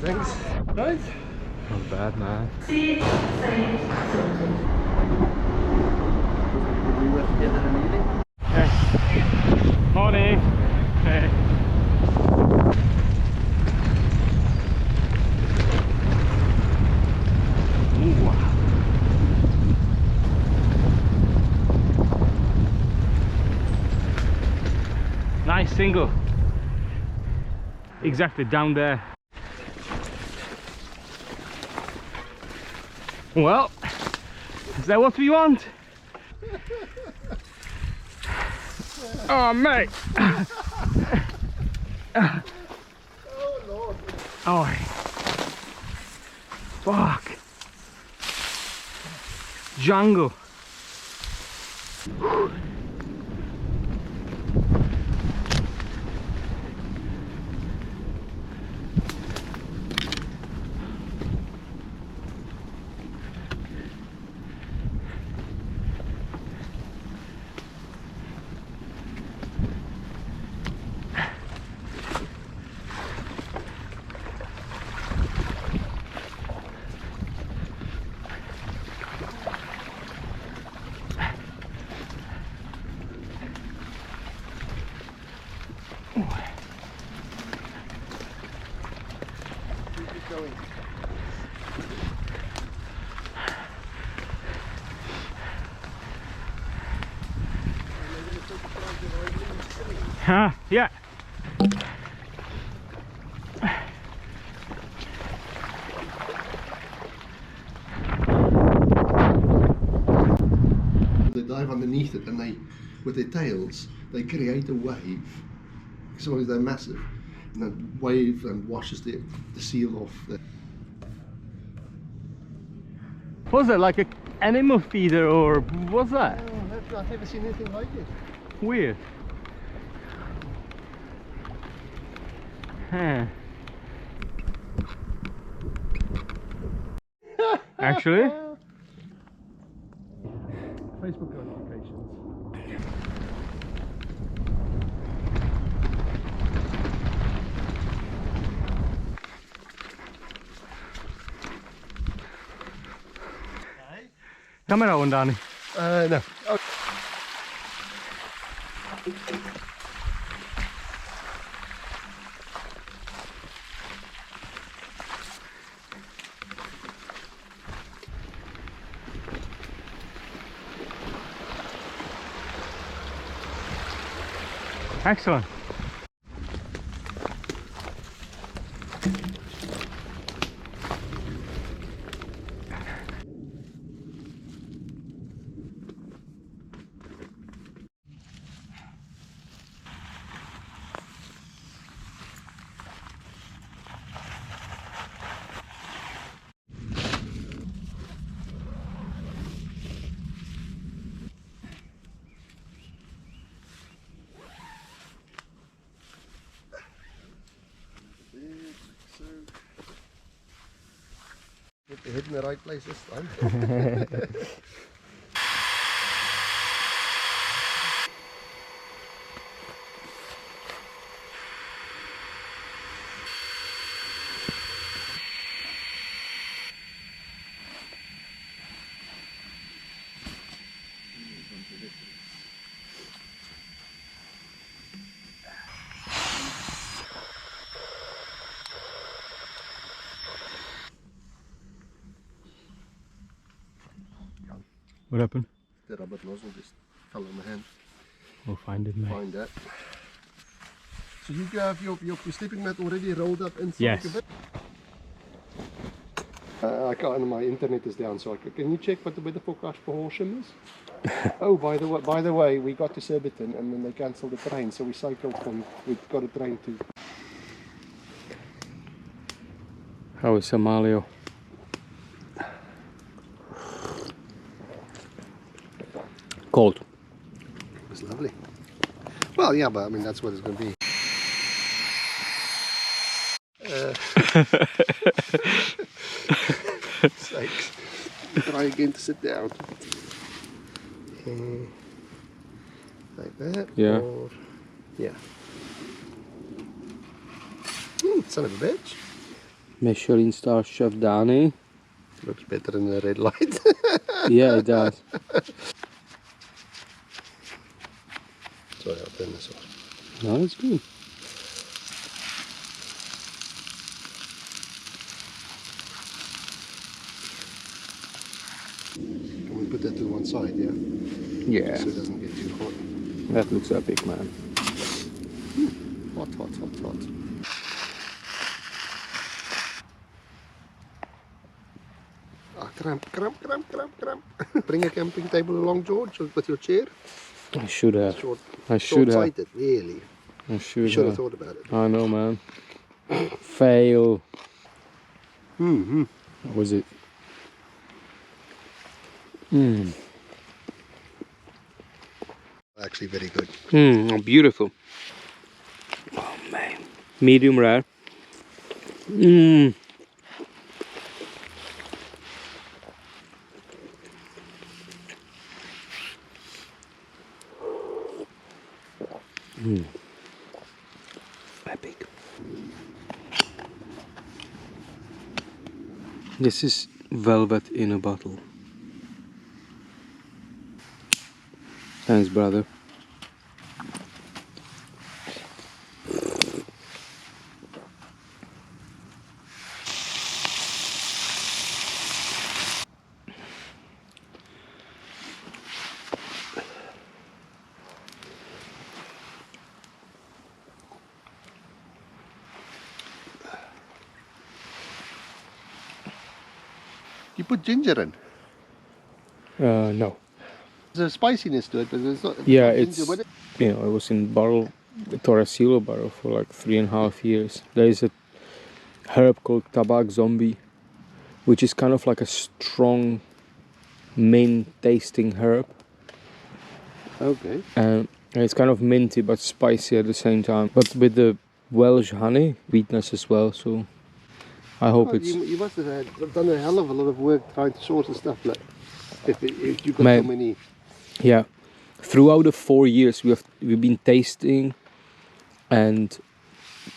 Thanks. Right? Not bad, man. We were together in the evening. Hey. Morning. Hey. Ooh. Nice single. Exactly down there. Well, is that what we want? Oh, mate. Oh, Lord. Oh, fuck. Jungle. Going. Yeah. They dive underneath it and they, with their tails, they create a wave. Sometimes they're massive. And that wave washes the seal off. Was that like an animal feeder or what's that? Oh, I've never seen anything like it. Weird. Huh. Actually? Facebook notifications. Camera on, Danie. No. Oh. Excellent. So, get the head in the right place this time. What happened? The rubber nozzle just fell on my hand. We'll find it, mate. Find that. So you have your sleeping mat already rolled up inside? Yes. A bit? I can't. My internet is down, so can you check what the weather forecast for Horsham is? Oh, by the way, we got to Surbiton and then they cancelled the train, so we cycled from. We got a train to. How is Somalia? Cold. It was lovely. Well, yeah, but I mean that's what it's going to be. Sakes. Try again to sit down. Like that. Yeah. Or, yeah. Son of a bitch. Michelin star chef Danie. Looks better in the red light. Yeah, it does. Sorry, I'll turn this off. No, it's good. Can we put that to one side, yeah? Yeah, So it doesn't get too hot. that looks epic, man. Hot, hot, hot, hot. Ah, cramp, cramp, cramp, cramp, cramp. Bring a camping table along, George, with your chair. I should have. Short, I should have. short-sighted, really. I You should should have. have thought about it. I know, man. Fail. Mm-hmm. What was it? Mmm. Actually, very good. Mmm, beautiful. Oh, man. Medium rare. Mmm. Mmm. Epic. This is velvet in a bottle. Thanks, brother. You put ginger in. No. There's a spiciness to it, but it's not. Yeah, not it's, ginger, but you know, it was in barrel, the Torresilo barrel for like 3.5 years. There is a herb called Tabak Zombie, which is kind of like a strong mint tasting herb. Okay. And it's kind of minty but spicy at the same time. But with the Welsh honey, sweetness as well, so I hope Well, it's... you must have done a hell of a lot of work trying to source the stuff. Like, if you got Man. so many. Yeah. Throughout the 4 years we've been tasting and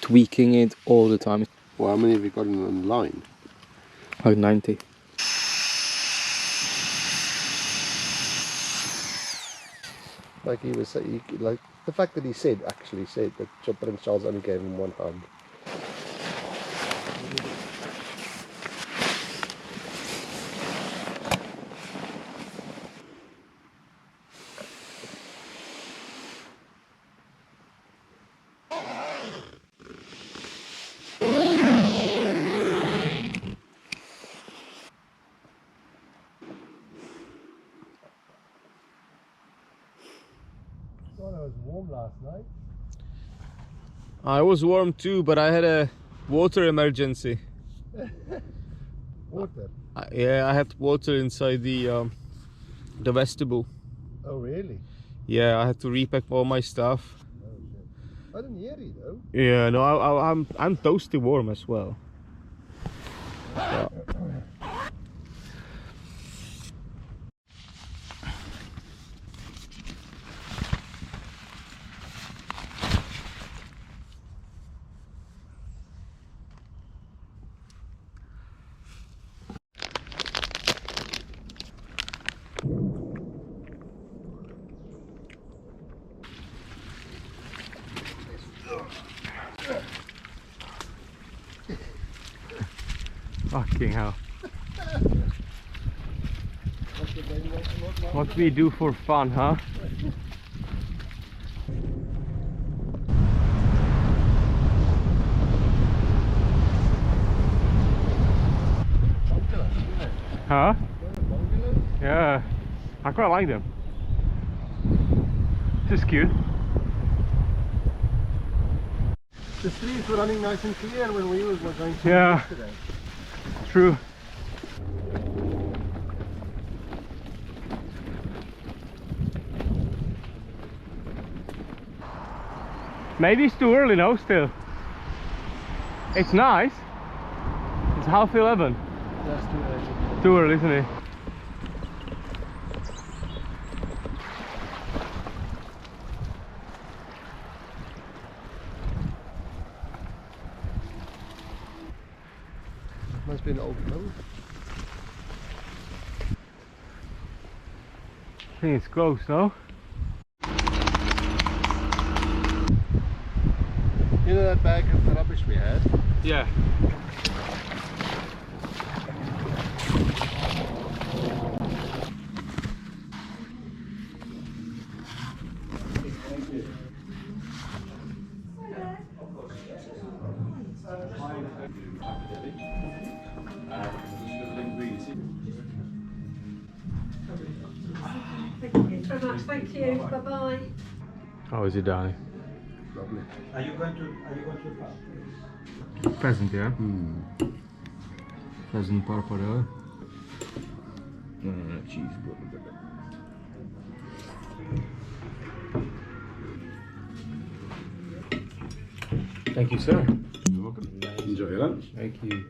tweaking it all the time. Well, how many have you got online? Like 90. Like he was saying, like the fact that he actually said that Prince Charles only gave him one hug. Thought it was warm last night. I was warm too, but I had a water emergency. Water? Yeah, I had water inside the vestibule. Oh really? Yeah, I had to repack all my stuff. Oh shit. I didn't hear you though. Yeah, no, I'm toasty warm as well. Yeah. Fucking hell. What we do for fun, huh? Huh? Yeah. I quite like them. This is cute. The streets were running nice and clear when we were going to yesterday. True. Maybe it's too early now still. It's nice. It's 11:30. That's too early. Too early, isn't it? Must be an old mill. I think it's close now. You know that bag of rubbish we had? Yeah. Thank you very much. Thank you. Bye bye. How is it, Danie? Lovely. Are you going to pub? Pheasant, yeah? Pheasant parpadelle. No, cheese, Thank you, sir. You're welcome. Enjoy your lunch. Thank you.